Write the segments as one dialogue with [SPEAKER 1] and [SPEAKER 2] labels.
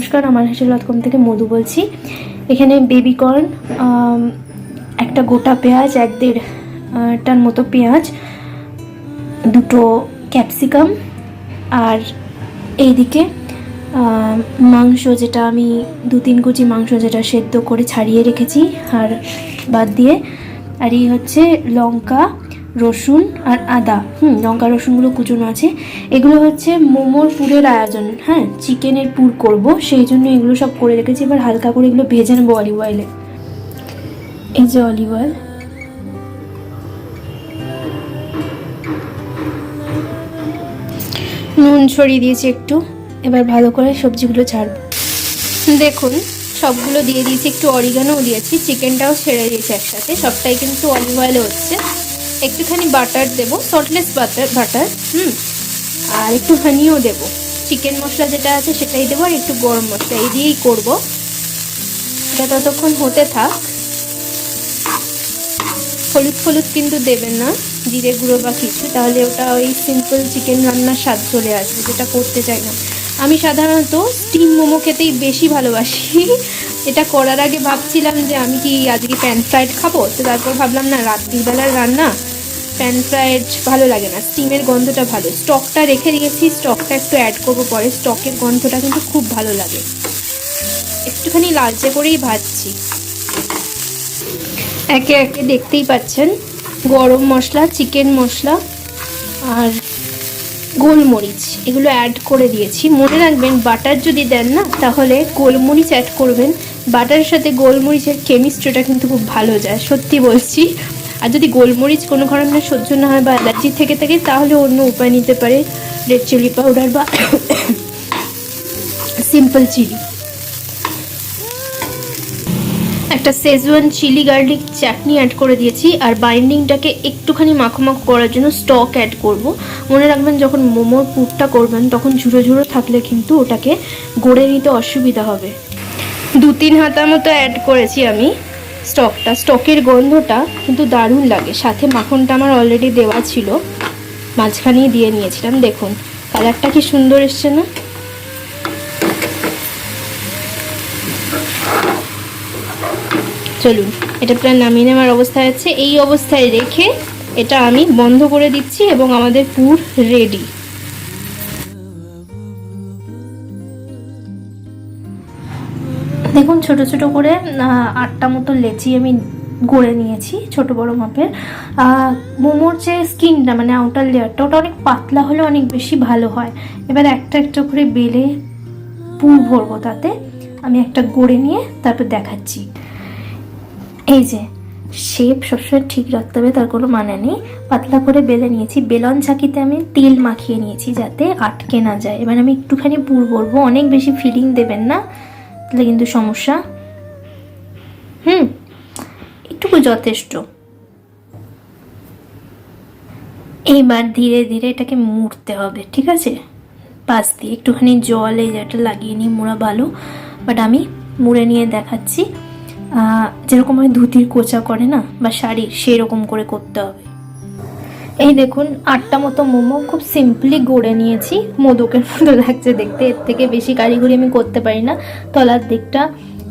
[SPEAKER 1] নমস্কার, আমার হাসিল.com থেকে মধু বলছি। এখানে বেবি কর্ন, একটা গোটা পেঁয়াজ, 1-1.5টার মতো পেঁয়াজ, দুটো ক্যাপসিকাম, আর এইদিকে মাংস, যেটা আমি 2-3 কুচি মাংস যেটা সেদ্ধ করে ছাড়িয়ে রেখেছি আর বাদ দিয়ে, আর এই হচ্ছে লঙ্কা, রসুন আর আদা। লঙ্কা রসুনগুলো কুচোনো আছে। এগুলো হচ্ছে মোমোর পুরের আয়োজন। হ্যাঁ, চিকেনের পুর করব, সেই জন্য এগুলো সব করে রেখেছি। এবার হালকা করে এগুলো ভেজে নেবো অলিভ অয়েলে। এই যে অলিভ অয়েল, নুন ছড়িয়ে দিয়েছি একটু। এবার ভালো করে সবজিগুলো ছাড়বো। দেখুন, সবগুলো দিয়ে দিয়েছি, একটু অরিগানোও দিয়েছি, চিকেনটাও ছেড়ে দিয়েছি একসাথে। সবটাই কিন্তু অলিভ অয়েলে হচ্ছে। একটুখানি বাটার দেবো, সল্টলেস বাটার, আর একটু হানিও দেবো। চিকেন মশলা যেটা আছে সেটাই দেবো, আর একটু গরম মশলা, এই দিয়েই করবো। এটা ততক্ষণ হতে থাক। হলুদ কিন্তু দেবেন না, জিরে গুঁড়ো বা কিছু, তাহলে ওটা ওই সিম্পল চিকেন রান্নার স্বাদ চলে আসবে, যেটা করতে চাই না। আমি সাধারণত স্টিম মোমো খেতেই বেশি ভালোবাসি। এটা করার আগে ভাবছিলাম যে আমি কি আজকে প্যান ফ্রাইড খাবো, তো তারপর ভাবলাম না, রাত্রিবেলার রান্না, প্যান ফ্রাইড ভালো লাগে না, স্টিমের গন্ধটা ভালো। স্টকটা রেখে দিয়েছি, স্টকটা একটু অ্যাড করবো পরে। স্টকের গন্ধটা কিন্তু খুব ভালো লাগে। একটুখানি লালচে করেই ভাজছি। একে একে দেখতেই পাচ্ছেন, গরম মশলা, চিকেন মশলা আর গোলমরিচ এগুলো অ্যাড করে দিয়েছি। মনে রাখবেন, বাটার যদি দেন না, তাহলে গোলমরিচ অ্যাড করবেন। বাটারের সাথে গোলমরিচের কেমিস্ট্রিটা কিন্তু খুব ভালো যায়, সত্যি বলছি। আর যদি গোলমরিচ কোনো কারণে সহ্য না হয় বা অ্যালার্জি থেকে থাকে, তাহলে অন্য উপায় নিতে পারে, রেড চিলি পাউডার বা সিম্পল চিলি। একটা শেজওয়ান চিলি গার্লিক চাটনি অ্যাড করে দিয়েছি। আর বাইন্ডিংটাকে একটুখানি মাখো মাখো করার জন্য স্টক অ্যাড করব। মনে রাখবেন, যখন মোমোর পুরটা করবেন তখন ঝুড়ো ঝুড়ো থাকলে কিন্তু ওটাকে গড়ে নিতে অসুবিধা হবে। 2-3 হাতা মতো অ্যাড করেছি আমি স্টকটা। স্টকের গন্ধটা কিন্তু দারুণ লাগে। সাথে মাখনটা আমার অলরেডি দেওয়া ছিল, মাঝখানেই দিয়ে নিয়েছিলাম। দেখুন কালারটা কি সুন্দর এসছে না? চলুন, এটা প্রায় নামিয়ে নেওয়ার অবস্থায় আছে। এই অবস্থায় রেখে এটা আমি বন্ধ করে দিচ্ছি এবং আমাদের পুর রেডি। দেখুন, ছোট ছোট করে 8টা মতো লেচি আমি গড়ে নিয়েছি, ছোট বড় মাপের। মোমোর যে স্কিনটা, মানে আউটার লেয়ারটা, ওটা অনেক পাতলা হলে অনেক বেশি ভালো হয়। এবার একটা একটা করে বেলে পুর ভরবো তাতে। আমি একটা গড়ে নিয়ে তারপর দেখাচ্ছি। এই যে শেপ সবসময় ঠিক রাখতে হবে, তার কোনো মানে নেই। পাতলা করে বেলে নিয়েছি। বেলন ছাঁকিতে আমি তেল মাখিয়ে নিয়েছি যাতে আটকে না যায়। এবার আমি একটুখানি পুর ভরবো, অনেক বেশি ফিলিং দেবেন না, তাহলে কিন্তু সমস্যা। একটুকু যথেষ্ট। এইবার ধীরে ধীরে এটাকে মুড়তে হবে, ঠিক আছে? পাশ দিয়ে একটুখানি জল এই যেটা লাগিয়ে নিই, মোড়া ভালো। বাট আমি মুড়ে নিয়ে দেখাচ্ছি। যেরকম হয় ধুতির কোচা করে না, বা শাড়ির, সেই রকম করে করতে হবে। এই দেখুন, 8টা মতো মোমো খুব সিম্পলি গড়ে নিয়েছি। মোদকের মতো লাগছে দেখতে, এর থেকে বেশি কারিগরি আমি করতে পারি না। তলার দিকটা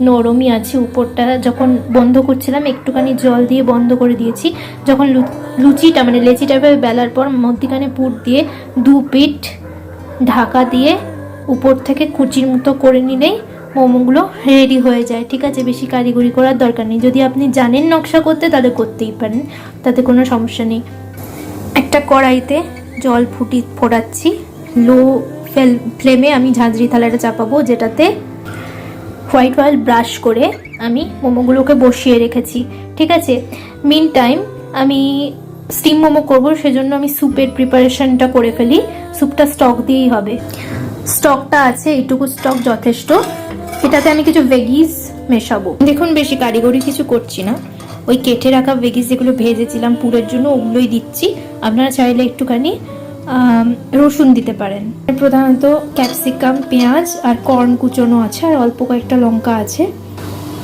[SPEAKER 1] নরমই আছে, উপরটা যখন বন্ধ করছিলাম একটুখানি জল দিয়ে বন্ধ করে দিয়েছি। যখন লুচিটা, মানে লেচি টাইপের বেলার পর মধ্যিখানে পুর দিয়ে 2 পিঠ ঢাকা দিয়ে উপর থেকে কুচির মতো করে নিলেই মোমোগুলো রেডি হয়ে যায়, ঠিক আছে? বেশি কারিগরি করার দরকার নেই। যদি আপনি জানেন নকশা করতে, তাহলে করতেই পারেন, তাতে কোনো সমস্যা নেই। একটা কড়াইতে জল ফোটাচ্ছি। লো ফ্লেমে আমি ঝাঁঝরি থালাটা চাপাবো, যেটাতে হোয়াইট অয়েল ব্রাশ করে আমি মোমোগুলোকে বসিয়ে রেখেছি, ঠিক আছে? মিন টাইম আমি স্টিম মোমো করবো, সেজন্য আমি স্যুপের প্রিপারেশনটা করে ফেলি। স্যুপটা স্টক দিয়েই হবে। স্টকটা আছে, এইটুকু স্টক যথেষ্ট। এটাতে আমি কিছু ভেজিস মেশাবো। দেখুন, বেশি কারিগরি কিছু করছি না। ওই কেটে রাখা ভেজিস যেগুলো ভেজেছিলাম পুরের জন্য, ওগুলোই দিচ্ছি। আপনারা চাইলে একটুখানি রসুন দিতে পারেন। প্রধানত ক্যাপসিকাম, পেঁয়াজ আর কর্ন কুচোনো আছে, আর অল্প কয়েকটা লঙ্কা আছে।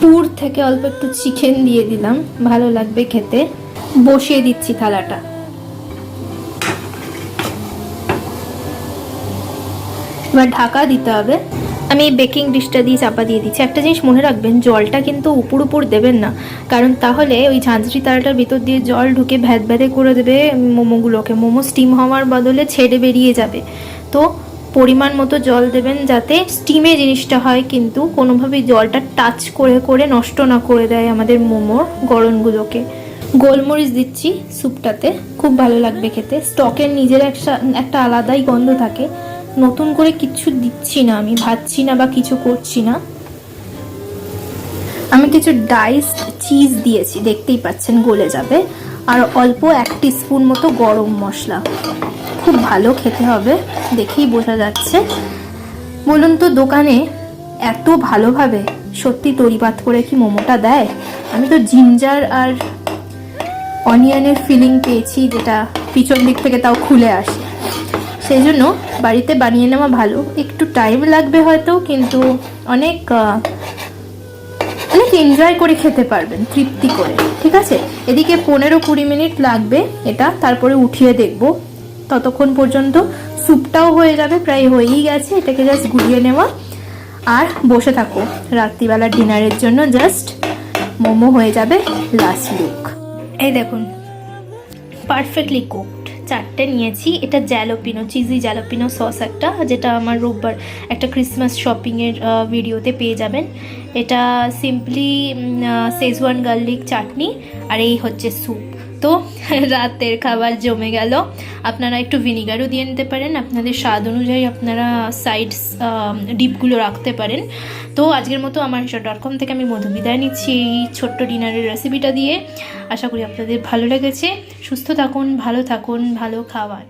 [SPEAKER 1] পুর থেকে অল্প একটু চিকেন দিয়ে দিলাম, ভালো লাগবে খেতে। বসিয়ে দিচ্ছি থালাটা। এবার ঢাকা দিতে হবে। আমি এই বেকিং ডিশটা দিয়ে চাপা দিয়ে দিচ্ছি। একটা জিনিস মনে রাখবেন, জলটা কিন্তু উপর উপর দেবেন না, কারণ তাহলে ওই ঝাঁঝরি তারাটার ভিতর দিয়ে জল ঢুকে ভ্যাদ ভ্যাদে করে দেবে মোমোগুলোকে। মোমো স্টিম হওয়ার বদলে ছেড়ে বেরিয়ে যাবে। তো পরিমাণ মতো জল দেবেন যাতে স্টিমে জিনিসটা হয়, কিন্তু কোনোভাবেই জলটা টাচ করে করে নষ্ট না করে দেয় আমাদের মোমোর গড়নগুলোকে। গোলমরিচ দিচ্ছি স্যুপটাতে, খুব ভালো লাগবে খেতে। স্টকের নিজের একটা আলাদাই গন্ধ থাকে। নতুন করে কিছু দিচ্ছি না, আমি ভাজছি না বা কিছু করছি না। আমি কিছু ডাইসড চিজ দিয়েছি, দেখতেই পাচ্ছেন গলে যাবে। আর অল্প 1 টিস্পুন মতো গরম মশলা। খুব ভালো খেতে হবে, দেখেই বোঝা যাচ্ছে। বলুন তো, দোকানে এত ভালোভাবে সত্যি তরিপাত করে কি মোমোটা দেয়? আমি তো জিঞ্জার আর অনিয়নের ফিলিং পেয়েছি, যেটা পিছন দিক থেকে তাও খুলে আসে। সেই জন্য বাড়িতে বানিয়ে নেওয়া ভালো। একটু টাইম লাগবে হয়তো, কিন্তু অনেক এনজয় করে খেতে পারবেন তৃপ্তি করে। ঠিক আছে, এদিকে 15-20 মিনিট লাগবে এটা, তারপরে উঠিয়ে দেখব। ততক্ষণ পর্যন্ত স্যুপটাও হয়ে যাবে, প্রায় হয়েই গেছে। এটাকে জাস্ট গুলিয়ে নেওয়া আর বসে থাকো রাত্রিবেলা ডিনারের জন্য। জাস্ট মোমো হয়ে যাবে লাস্ট লুক। এই দেখুন, পারফেক্টলি কুকড। 4টে নিয়েছি। এটা জ্যালোপিনো, চিজি জ্যালোপিনো সস একটা, যেটা আমার রোববার একটা ক্রিসমাস শপিংয়ের ভিডিওতে পেয়ে যাবেন। এটা সিম্পলি শেজওয়ান গার্লিক চাটনি, আর এই হচ্ছে স্যুপ। তো রাতের খাবার জমে গেল। আপনারা একটু ভিনিগারও দিয়ে নিতে পারেন, আপনাদের স্বাদ অনুযায়ী আপনারা সাইডস ডিপগুলো রাখতে পারেন। তো আজকের মতো আমার Amazon.com থেকে আমি মধু বিদায় নিচ্ছি এই ছোট্ট ডিনারের রেসিপিটা দিয়ে। আশা করি আপনাদের ভালো লেগেছে। সুস্থ থাকুন, ভালো থাকুন, ভালো খাওয়ান।